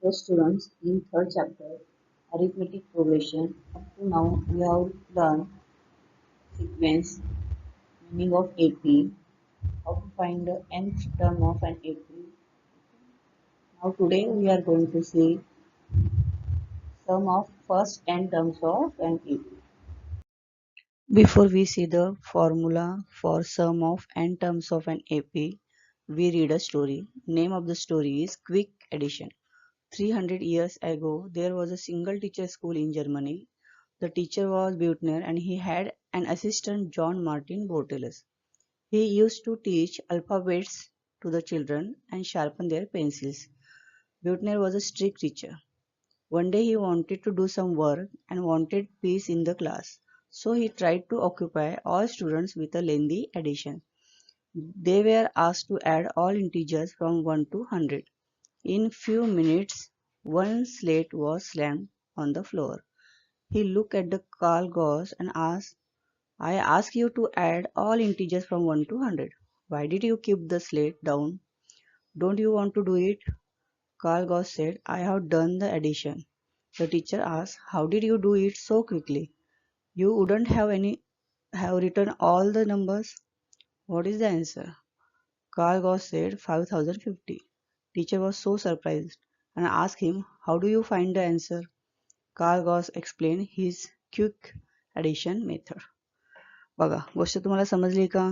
So students, in third chapter, arithmetic progression, up to now we have learned sequence, meaning of AP, how to find the nth term of an AP. Now today we are going to see sum of first 10 terms of an AP. Before we see the formula for sum of n terms of an AP, we read a story. Name of the story is Quick Addition. 300 years ago, there was a single teacher school in Germany. The teacher was Buettner and he had an assistant John Martin Bortellus. He used to teach alphabets to the children and sharpen their pencils. Buettner was a strict teacher. One day he wanted to do some work and wanted peace in the class. So he tried to occupy all students with a lengthy addition. They were asked to add all integers from 1 to 100. In few minutes, one slate was slammed on the floor. He looked at the Carl Gauss and asked, I ask you to add all integers from 1 to 100. Why did you keep the slate down? Don't you want to do it? Carl Gauss said, I have done the addition. The teacher asked, how did you do it so quickly? You wouldn't have written all the numbers. What is the answer? Carl Gauss said 5050. Teacher was so surprised and asked him, how do you find the answer? Carl Gauss explained his quick addition method. बघा गोष्ट तुम्हाला समजली का?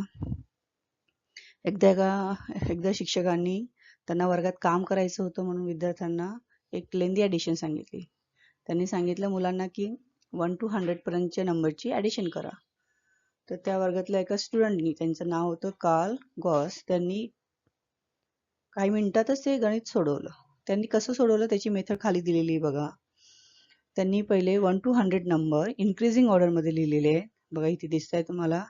एकदा शिक्षकांनी त्यांना वर्गात काम करायचं होतं म्हणून विद्यार्थ्यांना एक लेंदी ॲडिशन सांगितली. त्यांनी सांगितलं मुलांना की 1 to 100 पर्यंतच्या नंबरची ॲडिशन करा. तर त्या वर्गातल्या एका स्टुडंटनी, त्यांचं नाव होतं कार्ल गॉस, त्यांनी काही मिनिटातच ते गणित सोडवलं. त्यांनी कसं सोडवलं त्याची मेथड खाली दिलेली बघा. त्यांनी पहिले 1 to 100 नंबर इन्क्रीजिंग ऑर्डरमध्ये लिहिलेले आहेत. बघा इथे दिसत आहे तुम्हाला.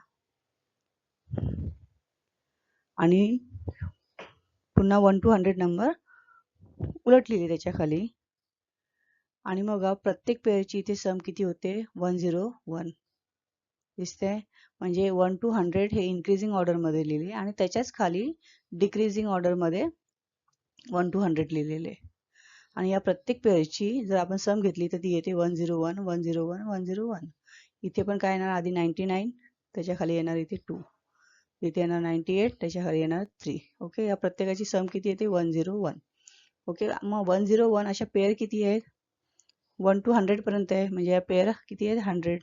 आणि पुन्हा 1 to 100 नंबर उलट लिहिले त्याच्या खाली. आणि मग प्रत्येक पेअरची इथे सम किती होते? 101 दिसतंय. म्हणजे 1 to 100 हे इन्क्रीजिंग ऑर्डरमध्ये लिहिले आणि त्याच्याच खाली डिक्रीजिंग ऑर्डरमध्ये 1 to 100 लिहिलेले. आणि या प्रत्येक पेअरची जर आपण सम घेतली तर ती येते 101 101 101. इथे पण काय येणार? आधी 99, त्याच्या खाली येणार इथे 2, इथे येणार 98, त्याच्या खाली येणार 3. ओके, या प्रत्येकाची सम किती येते? 101. ओके, मग 101 अशा पेअर किती आहेत? 1 to 100 पर्यंत आहे, म्हणजे या पेअर किती आहेत? 100.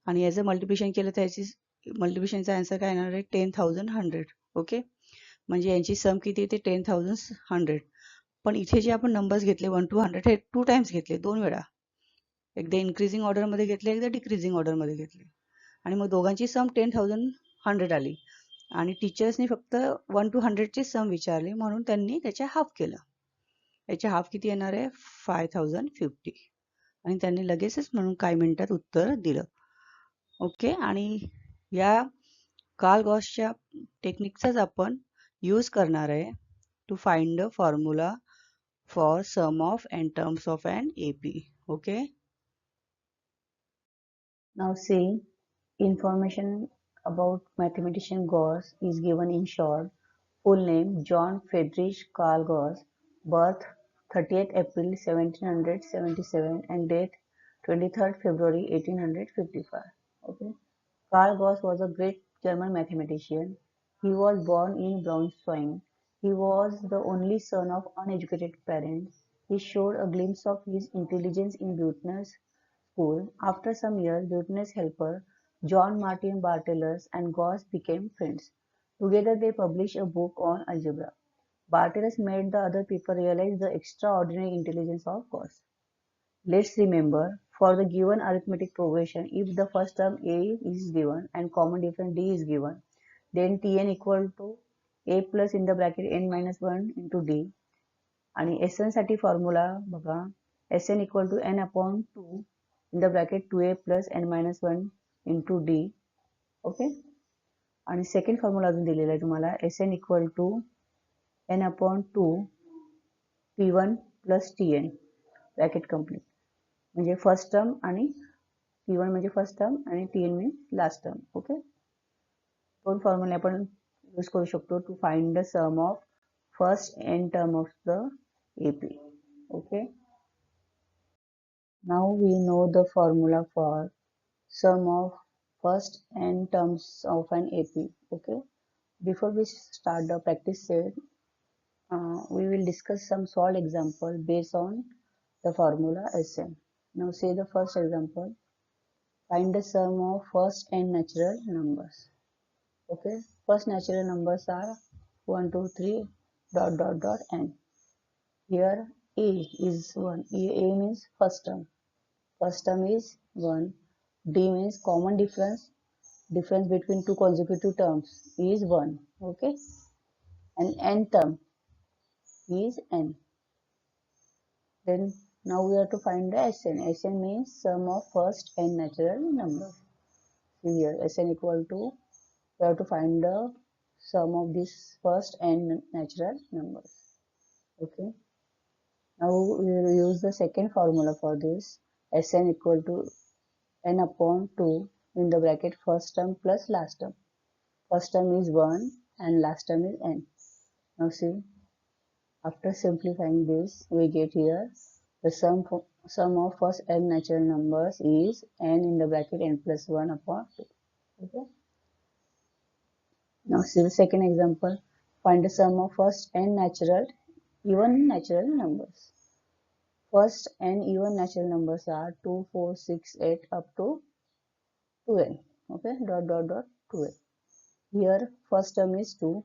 आणि याचं मल्टिप्लिकेशन केलं तर याची मल्टिप्लिकेशनचा आन्सर काय येणार आहे? 10,100. ओके, म्हणजे यांची सम किती येते? 10,100. पण इथे जे आपण नंबर्स घेतले 1 to 100 हे 2 टाइम्स घेतले, 2 वेळा. एकदा इन्क्रीजिंग ऑर्डरमध्ये घेतले, एकदा डिक्रीजिंग ऑर्डरमध्ये घेतले. आणि मग दोघांची सम 10,100 आली. आणि टीचर्सनी फक्त 1 to 100 ची सम विचारली म्हणून त्यांनी त्याच्या हाफ केलं. याच्या हाफ किती येणार आहे? 5050. आणि त्यांनी लगेचच म्हणून काही मिनिटात उत्तर दिलं. ओके, आणि या कार्ल गॉसच्या टेक्निकचाच आपण यूज करणार आहे to find the formula for sum of n terms of an AP. Okay. Now see, information about mathematician Gauss is given in short. Full name John Friedrich Carl Gauss, birth 30th April 1777 and death 23rd February 1855. Okay. Carl Gauss was a great German mathematician. He was born in Braunschweig. He was the only son of uneducated parents. He showed a glimpse of his intelligence in Buettner's school. After some years, Buettner's helper, John Martin Bartellus, and Gauss became friends. Together, they published a book on algebra. Bartellus made the other people realize the extraordinary intelligence of Gauss. Let's remember, for the given arithmetic progression, if the first term a is given and common difference d is given, then Tn equal to a plus in the bracket n minus 1 into d. आणि Sn साठी formula बघा, Sn equal to n upon 2 in the bracket 2a plus n minus 1 into d. Okay, आणि second formula अजून दिलेला आहे तुम्हाला, Sn equal to n upon 2 p1 plus tn bracket complete. म्हणजे first term आणि P1 म्हणजे first term आणि Tn means last term. Okay, दोन फॉर्म्युले आपण यूज करू शकतो to find the sum of first n term of the AP. Okay. Now we know the formula for sum of first n terms of an AP. Okay. Before we start the practice set, we will discuss some solved example based on the formula Sn. Now see the first example. Find the sum of first n natural numbers. Okay. First natural numbers are 1, 2, 3, dot dot dot n. Here A is 1. A means first term. First term is 1. D means common difference. Difference between two consecutive terms is 1. Okay. And n term is n. Then now we have to find the Sn. Sn means sum of first n natural numbers. See here Sn equal to, we have to find the sum of this first n natural numbers. Okay. Now we will use the second formula for this. Sn equal to n upon 2 in the bracket first term plus last term. First term is 1 and last term is n. Now see, after simplifying this, we get here the sum of first n natural numbers is n in the bracket n plus 1 upon 2. Okay. Now see the second example. Find the sum of first n even natural numbers. First n even natural numbers are 2, 4, 6, 8 up to 2n. Okay, dot dot dot 2n. Here first term is 2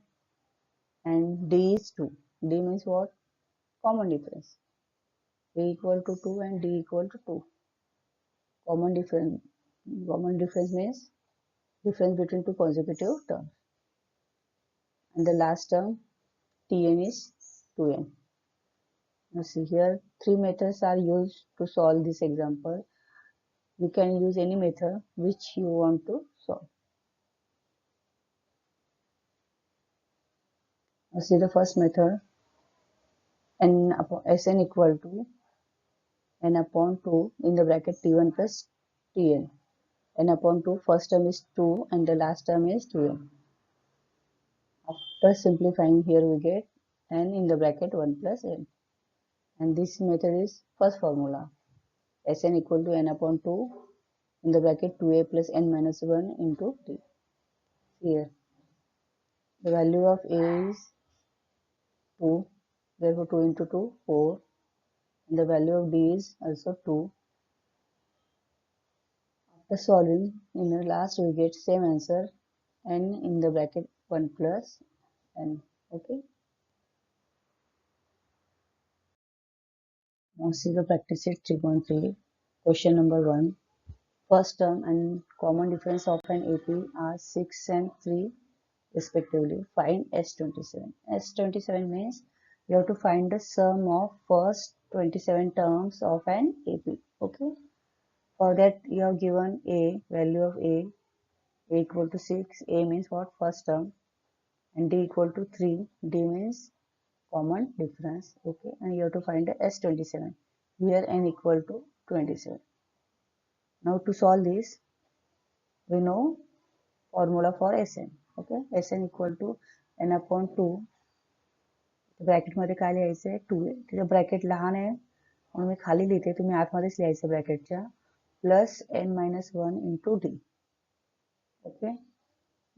and d is 2. D means what? Common difference. A equal to 2 and d equal to 2. Common difference. Common difference means difference between two consecutive terms. And the last term Tn is 2n. Now see here, three methods are used to solve this example. You can use any method which you want to solve. Now see the first method, Sn equal to n upon 2 in the bracket T1 plus Tn. N upon 2, first term is 2 and the last term is 2n. After simplifying here we get n in the bracket 1 plus n. And this method is first formula. Sn equal to n upon 2 in the bracket 2a plus n minus 1 into t. Here the value of a is 2, therefore 2 into 2, 4. And the value of d is also 2. After solving, in the last we get same answer, n in the bracket 1 plus n. Okay. Now see the practice set 3.3. Question number 1. First term and common difference of an AP are 6 and 3 respectively. Find S27. S27 means you have to find the sum of first 27 terms of an AP. Okay. For that you have given A, value of A equal to 6. A means what? First term. And D equal to 3. D means common difference. Okay. And you have to find the S27. Here n equal to 27. Now to solve this, we know formula for Sn. Okay. Sn equal to n upon 2. ब्रॅकेटमध्ये काय लिहायचं आहे 2 आहे तिथे bracket लहान आहे म्हणून मी खाली लिहिते तुम्ही आतमध्येच लिहायचं ब्रॅकेटच्या plus n minus 1 into D. Okay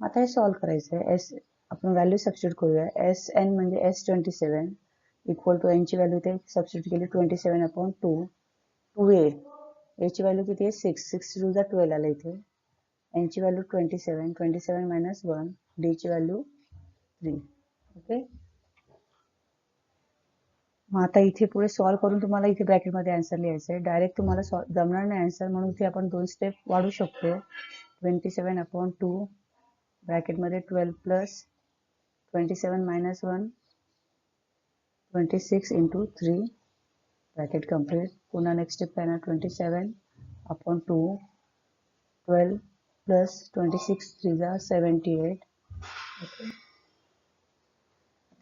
आता हे सॉल्व करायचं आहे एस आपण व्हॅल्यू सबस्टिट्यूट करूया एस एन म्हणजे S27 इक्वल टू एनची व्हॅल्यू ते सबस्टिट्यूट केली 27 अपॉन 2 2a एची व्हॅल्यू किती आहे 6 6 टू 12 आलं इथे एनची व्हॅल्यू 27 27 मायनस 1 डीची व्हॅल्यू 3. ओके मग आता इथे पुढे सॉल्व करून तुम्हाला इथे ब्रॅकेटमध्ये आन्सर लिहायचं आहे डायरेक्ट तुम्हाला जमणार नाही आन्सर म्हणून इथे आपण 2 स्टेप वाढू शकतो 27 upon 2 ब्रॅकेटमध्ये 12 plus 27 minus 1 26 into 3 bracket complete पुन्हा नेक्स्ट स्टेप काय ना 27 अपॉन 2 12 प्लस 26 3 जा 78. ओके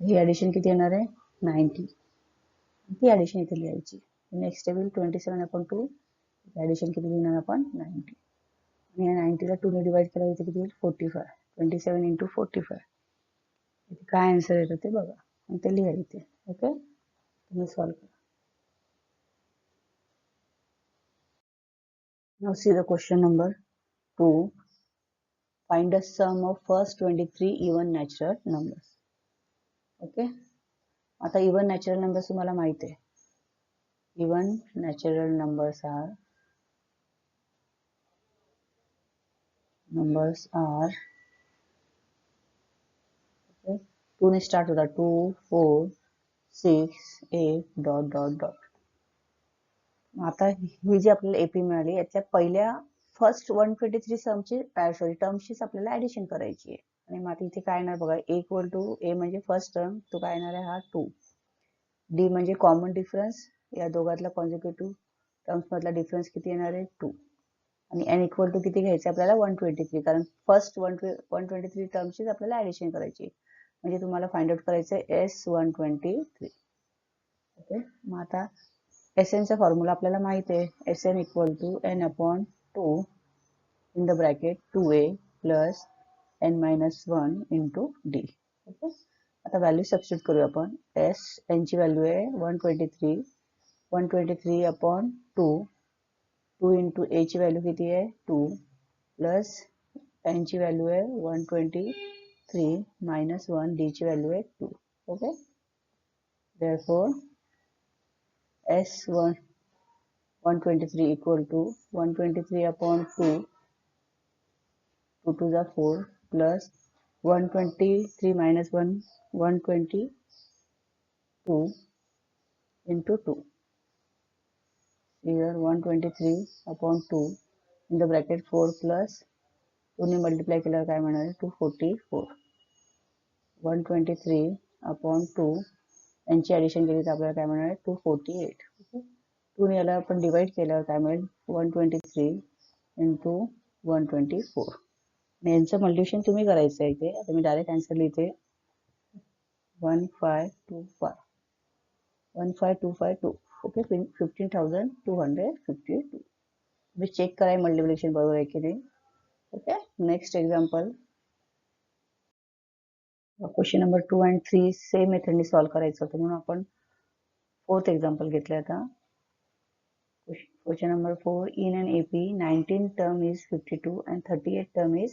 ही ॲडिशन किती येणार आहे 90. ती ॲडिशन इथे लिहायची नेक्स्ट स्टेप येईल 27 अपॉन 2 ॲडिशन किती लिहिणार आपण 90 आणि या 90 ला 2 ने डिवाइड केला इथे किती येईल 45 27 इंटू 45 इथे काय आन्सर येतं ते बघा आणि ते लिहा इथे. ओके तुम्ही सॉल्व करा. Now see the question number 2. Find the sum of first 23 even natural numbers. Okay. आता even natural numbers तुम्हाला माहित आहे. Even natural numbers are okay, 2 ने start होता 2, 4, 6, 8 डॉट डॉट डॉट. आता ही जी आपल्याला एपी मिळाली यातल्या पहिल्या फर्स्ट 123 समची टर्मशीच आपल्याला ऍडिशन करायची आहे. आणि मग आता इथे काय येणार बघा, इक्वल टू ए म्हणजे फर्स्ट टर्म, तो काय येणार आहे हा 2. डी म्हणजे कॉमन डिफरन्स, या दोघातला कॉन्झिक्युटिव्ह टर्म्स मधला डिफरन्स किती येणार आहे 2. आणि एन इक्वल टू किती घ्यायचं आपल्याला 123, कारण फर्स्ट 123 टर्मशीच आपल्याला ऍडिशन करायची. म्हणजे तुम्हाला फाइंड आउट करायचं आहे S123. ओके. मग आता Sn चा फॉर्म्युला आपल्याला माहित आहे. Sn equal to n upon 2 in the bracket 2a plus n minus 1 into D. Okay. आता व्हॅल्यू सबस्टिट्यूट करूया आपण. n ची व्हॅल्यू आहे 123 अपॉन 2 इंटू a ची व्हॅल्यू किती आहे 2 प्लस n ची व्हॅल्यू आहे 123 मायनस 1 डी ची व्हॅल्यू आहे 2. Okay. therefore S1 123 equal to 123 upon 2, 2 to the 4 plus 123 minus 1, 122 into 2. Here 123 upon 2 in the bracket 4 plus 2 ने multiply केल्यावर काय मिळणार 244. 123 upon 2 यांची ऍडिशन केली तर आपल्याला काय मिळणार 248. ओके. 2 ने याला आपण डिवाइड केल्यावर काय मिळेल 123 इंटू 124. आणि यांचं मल्टिप्लिकेशन तुम्ही करायचं आहे इथे. आता मी डायरेक्ट आन्सर लिहिते 15252. ओके. 15,252. तुम्ही चेक करा मल्टिप्लिकेशन बरोबर आहे की नाही. Okay. Next example. Question number 2 आणि 3 सेम मेथडने सॉल्व्ह करायचं होतं, म्हणून आपण फोर्थ एक्झाम्पल घेतलं. आता question number 4. In an AP 19 term is 52 and 38 term is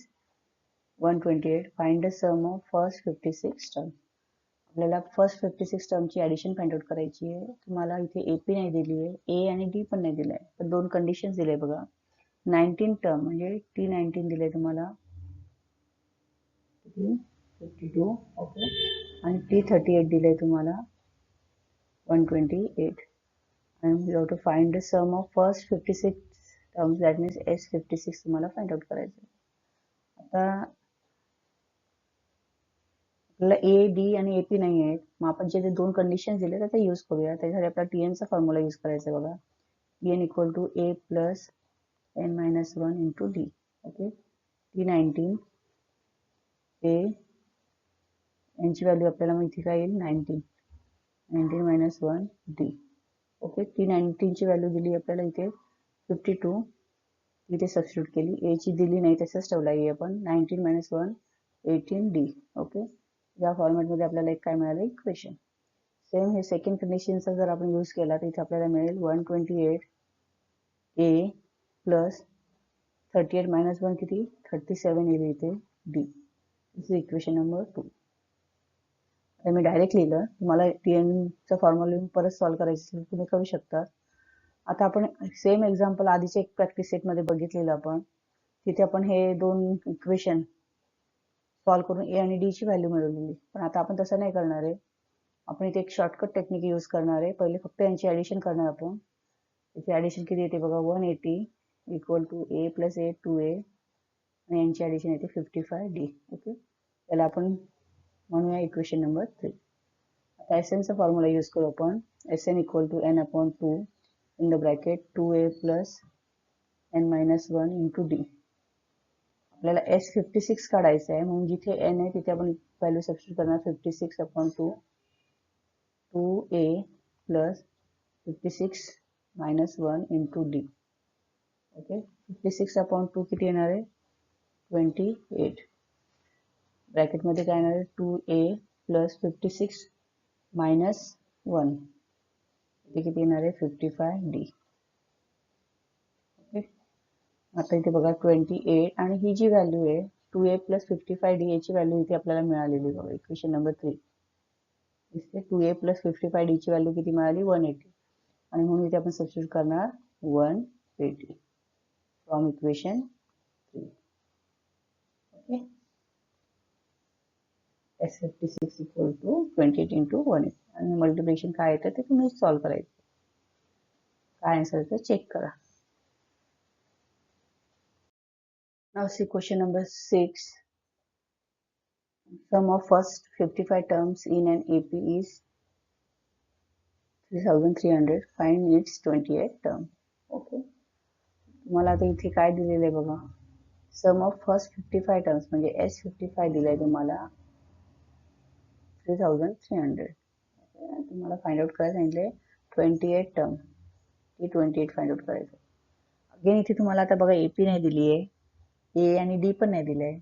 128. Find the sum of first 56 term. आपल्याला फर्स्ट 56 टर्मची ऍडिशन फाइंड आउट करायची आहे. तुम्हाला इथे एपी नाही दिली आहे, ए आणि डी पण नाही दिलाय, पण दोन कंडिशन्स दिले बघा. 19 टर्म म्हणजे T19 दिले तुम्हाला 52. ओके. आणि T38 दिले तुम्हाला 128. and you have to find the sum of first 56 terms, that means S56 तुम्हाला फाइंड आउट करायचं. आता आपल्याला ए डी आणि एपी नाही आहेत, मग आपण जे दोन कंडिशन दिले त्याचा यूज करूया. त्यासाठी आपला टीएन चा फॉर्म्युला यूज करायचा बघा. T n equal to a plus n minus 1 into D. Okay. T19 a यांची व्हॅल्यू आपल्याला माहिती काय येईल 19 मायनस 1 डी. ओके. T19 ची व्हॅल्यू दिली आपल्याला इथे 52, इथे सबस्टिट्यूट केली. ए ची दिली नाही तसंच ठेवला आहे आपण. 19 मायनस 1 18 डी. ओके. या फॉर्मॅटमध्ये आपल्याला एक काय मिळालं इक्वेशन. सेम हे सेकंड कंडिशनचा जर आपण यूज केला तर इथे आपल्याला मिळेल 128 ए प्लस 38 मायनस 1 किती 37 येईल इथे D. This is equation number 2. आता मी डायरेक्ट लिहिलं. तुम्हाला टीएनचा फॉर्म्युला परत सॉल्व्ह करायचं असेल तुम्ही करू शकता. आता आपण सेम एक्झाम्पल आधीचे एक प्रॅक्टिस सेटमध्ये बघितलेलं आपण. तिथे आपण हे दोन इक्वेशन सॉल्व्ह करून ए आणि डी ची व्हॅल्यू मिळवलेली. पण आता आपण तसं नाही करणार आहे. आपण इथे एक शॉर्टकट टेक्निक यूज करणार आहे. पहिले फक्त यांची ऍडिशन करणार आपण. इथे ऍडिशन किती येते बघा 180 equal to a plus a 2a आणि यांची ऍडिशन येते 55d. ओके. त्याला आपण म्हणूया इक्वेशन नंबर 3. आता Sn चा फॉर्म्युला यूज करू आपण. Sn equal to n upon 2 in the bracket 2a plus n minus 1 into d. आपल्याला S56 काढायचं आहे, म्हणून जिथे n आहे तिथे आपण व्हॅल्यू सबस्टिट्यूट करणार 56 upon 2a plus 56 minus 1 into D. Okay. 56 upon 2 किती येणार आहे 28. ब्रॅकेटमध्ये काय येणार आहे 2a प्लस 56 मायनस 1 इथे किती येणार आहे 55d. ओके. आता इथे बघा 28 आणि ही जी व्हॅल्यू आहे 2a + 55d याची व्हॅल्यू इथे आपल्याला मिळालेली बघा इक्वेशन नंबर 3 दिसते 2a + 55d ची व्हॅल्यू किती मिळाली 180 आणि म्हणून इथे आपण सबस्टिट्यूट करणार 180 from equation 3. Okay S56 equal to 28 into 180 आणि मल्टिप्लिकेशन काय येतं ते तुम्ही सॉल्व्ह करायचं. काय आन्सर येतं चेक करा. Now see question number 6. Sum of first 55 terms in an AP is 3300. Find its 28 term. Okay. तुम्हाला आता इथे काय दिलेलं आहे बघा. सम ऑफ फर्स्ट 55 टर्म्स म्हणजे S55 दिलाय तुम्हाला 3300. तुम्हाला फाइंड आउट करायला सांगितले 28 टर्म. ती 28 फाइंड आउट करायचं. अगेन इथे तुम्हाला आता बघा AP नाही दिली आहे. ए आणि डी पण नाही दिलंय.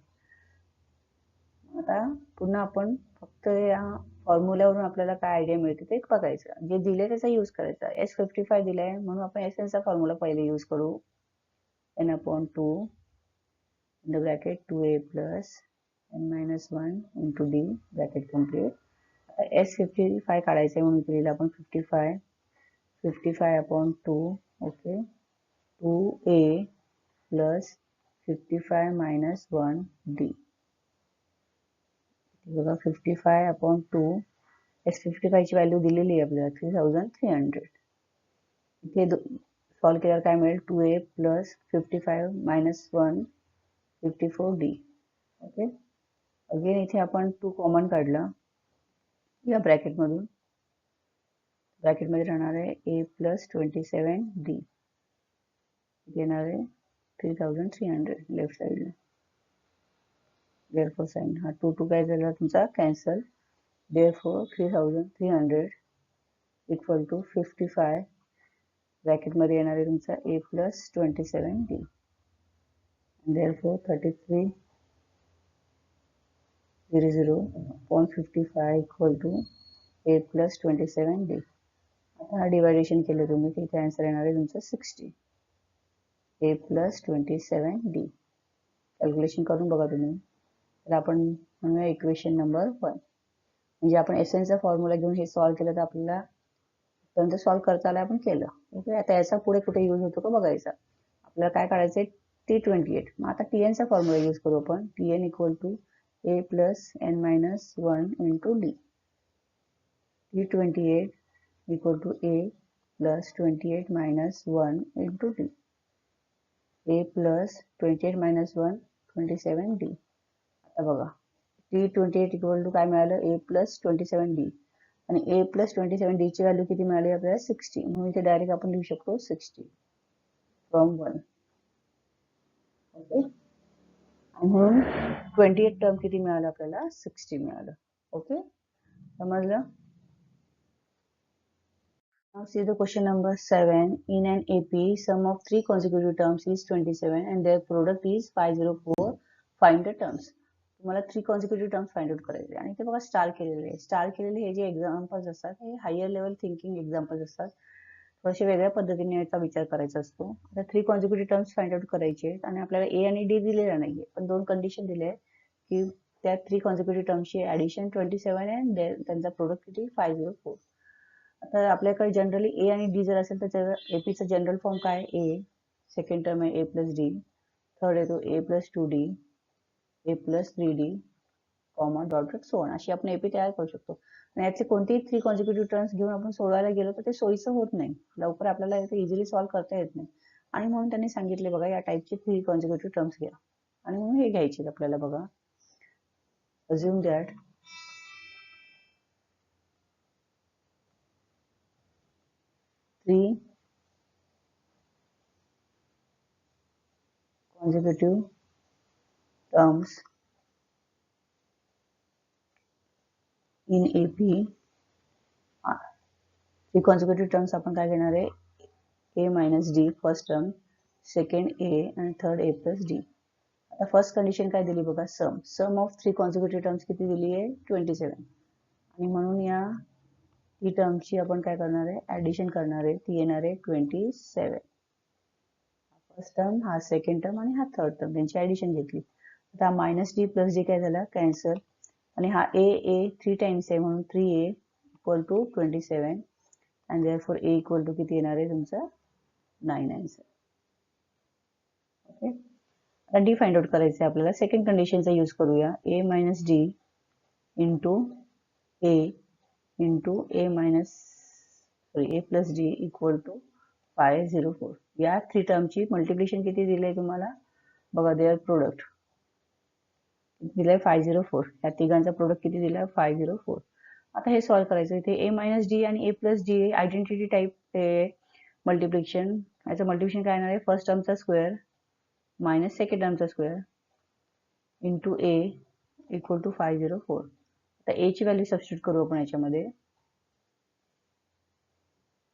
आता पुन्हा आपण फक्त या फॉर्म्युल्यावरून आपल्याला काय आयडिया मिळते ते बघायचं. जे दिले त्याचा यूज करायचा. S55 दिलाय म्हणून आपण SNचा फॉर्म्युला पहिले यूज करू. n/2 in the bracket 2a plus n-1 into d bracket complete. आता S55 काढायचं म्हणून लिहिलं आपण 55/2 okay 2a plus 55 minus 1 d. बघा 55/2 S55 ची व्हॅल्यू दिलेली आहे आपल्याला 3300. इथे सॉल्व्ह केल्यावर काय मिळेल 2a plus 55 minus 1 54d. Okay again इथे आपण 2 कॉमन काढलं या ब्रॅकेटमधून. ब्रॅकेटमध्ये राहणार आहे a plus 27d. येणार आहे 3300 लेफ्ट साईडला. therefore साइन हा 2 काय झाला तुमचा cancel. therefore 3300 equal to 55 bracket मध्ये येणार आहे तुमचा a plus 27d. therefore 3300 upon 55 equal to a plus 27d. आता हा डिवायडेशन केलं तुम्ही तर इथे आन्सर येणार आहे तुमचा 60 a plus 27d. कॅल्क्युलेशन करून बघा तुम्ही. तर आपण म्हणूया इक्वेशन नंबर 1. म्हणजे आपण एसएनचा फॉर्म्युला घेऊन हे सॉल्व्ह केलं तर आपल्याला पर्यंत सॉल्व्ह करता आलं आपण केलं. ओके आता याचा पुढे कुठे यूज होतो का बघायचा. आपल्याला काय काढायचंय T28. मग आता TN चा फॉर्म्युला यूज करू आपण. TN equal to a plus n-1 into d. T28 equal to a plus 28 minus 1 into d. a plus 28 minus 1 27d. आता बघा T28 इक्वल टू काय मिळालं a plus 27d आणि a plus 27d ची value किती मिळाली आपल्याला 60. म्हणून इथे डायरेक्ट आपण लिहू शकतो 60 फ्रॉम 1. ओके आणि म्हणून 28 टर्म किती मिळालं आपल्याला 60 मिळालं. ओके समजलं. Now see the question number 7. In an AP, sum of 3 consecutive terms is 27 and their product is 504. Find the terms. तुम्हाला 3 consecutive terms find out करायचे आणि ते बघा स्टार केलेले आहे. स्टार केलेले हे जे एक्झाम्पल्स असतात हे हायर लेवल थिंकिंग एक्झाम्पल्स असतात. थोडेसे वेगळ्या पद्धतीने याचा विचार करायचा असतो. आता 3 consecutive terms फाइंड आउट करायचे आणि आपल्याला ए आणि डी दिलेला नाहीये पण 2 कंडिशन दिले आहे की त्या 3 consecutive टर्म्सची ऍडिशन 27 आहे त्यांचा प्रोडक्ट किती 504. आता आपल्याकडे जनरली ए आणि डी जर असेल तर एपीचा जनरल फॉर्म काय ए. सेकंड टर्म आहे ए प्लस डी. थर्ड येतो A plus 2d A plus 3d comma dot dot so on अशी आपण एपी तयार करू शकतो. आणि याचे कोणतेही 3 कॉन्सिक्युटिव्ह टर्म्स घेऊन आपण सोडवायला गेलो तर ते सोयीचं होत नाही. लवकर आपल्याला इझिली सॉल्व्ह करता येत नाही आणि म्हणून त्यांनी सांगितले बघा या टाईपचे 3 कॉन्सिक्युटिव्ह टर्म्स घ्या आणि म्हणून हे घ्यायचे आपल्याला बघा. Assume that consecutive terms in AP. 3 consecutive terms आपण काय घेणार आहे a minus d first term, second a आणि थर्ड a plus d. आता फर्स्ट कंडिशन काय दिली बघा सम ऑफ 3 consecutive terms किती दिली आहे 27 आणि म्हणून या ही टर्मची आपण काय करणार आहे ऍडिशन करणार आहे ती येणार आहे 27. फर्स्ट टर्म, हा सेकंड टर्म आणि हा थर्ड टर्म, त्यांची ऍडिशन घेतली. आता मायनस डी प्लस डी काय झाला, कॅन्सल. आणि हा ए 3 टाइम्स आहे म्हणून 3a equal to 27 and therefore a equal to किती येणार आहे तुमचा 9 आन्सर. ओके, आता डी फाइंड आउट करायचं आहे आपल्याला. सेकंड कंडिशनचा यूज करूया. a minus d into a into a minus a plus d equal to 504. या 3 टर्मची मल्टिप्लिकेशन किती दिलंय तुम्हाला बघा, देअर प्रोडक्ट दिलाय 504. या तिघांचा प्रोडक्ट किती दिलाय 504. आता हे सॉल्व्ह करायचं. इथे a मायनस डी आणि a plus D identity type multiplication. याचं मल्टिप्लिकेशन काय येणार आहे, फर्स्ट टर्मचा स्क्वेअर मायनस सेकंड टर्मचा square into a equal to 504. आता a ची व्हॅल्यू सबस्टिट्यूट करू आपण याच्यामध्ये.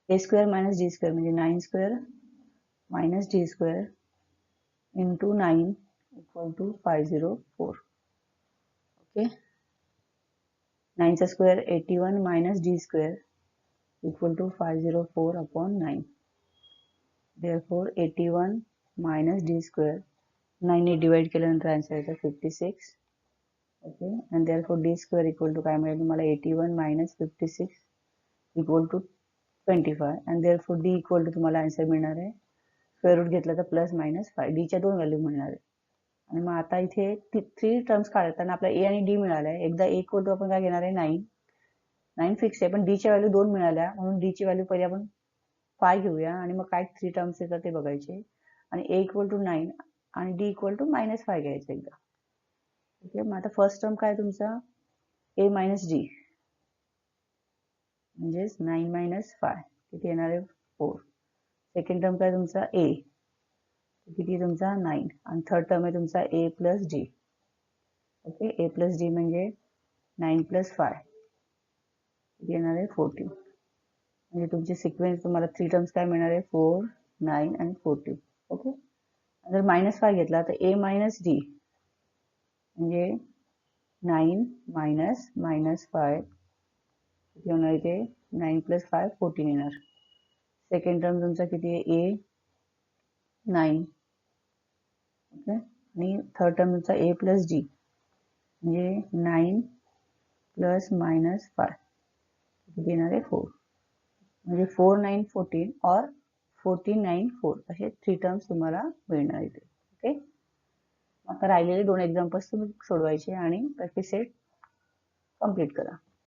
a square minus d square म्हणजे 9 square minus d square into 9 equal to 504. Okay, 9 चा square 81 minus d square equal to 504 upon 9. Therefore 81 minus d square 9 ने divide केल्यानंतर answer येतो 56. Okay, and therefore d square equal to काय मिळेल तुम्हाला 81 minus 56 equal to 25 and therefore d equal to तुम्हाला answer मिळणार आहे, स्क्वेअर रूट घेतला तर प्लस मायनस 5. डीच्या 2 व्हॅल्यू मिळणार आहे. आणि मग आता इथे 3 टर्म्स काढताना आपल्याला ए आणि डी मिळाल्या. एकदा ए इक्वल टू आपण काय घेणार आहे 9 फिक्स आहे, पण डीच्या व्हॅल्यू 2 मिळाल्या म्हणून डीची व्हॅल्यू पहिले आपण 5 घेऊया आणि मग काय 3 टर्म्स येतात ते बघायचे. आणि ए इक्वल टू 9 आणि डी इक्वल टू -5 घ्यायचं एकदा. ओके, मग आता फर्स्ट टर्म काय तुमचा ए मायनस डी म्हणजेच 9 मायनस 5 किती येणार आहे 4. सेकंड टर्म काय तुमचा ए किती तुमचा 9 आणि थर्ड टर्म आहे तुमचा a plus D. Okay, a plus D म्हणजे 9 प्लस 5 किती येणार आहे 14. म्हणजे तुमची सिक्वेन्स तुम्हाला 3 टर्म्स काय मिळणार आहे 4, 9 आणि 14. ओके, जर -5 घेतला तर a मायनस डी म्हणजे 9 मायनस -5 किती होणार इथे 9 प्लस 5 14 येणार. सेकंड टर्म तुमचा किती आहे a 9. ओके, आणि थर्ड टर्म तुमचा a प्लस डी म्हणजे 9 प्लस -5 किती येणार आहे 4. म्हणजे 4, 9, 14 और 14, 9, 4 असे 3 टर्म्स तुम्हाला मिळणार इथे. ओके, आता राहिलेले 2 एक्झाम्पल्स तुम्ही सोडवायचे आणि प्रॅक्टिस सेट कंप्लीट करा.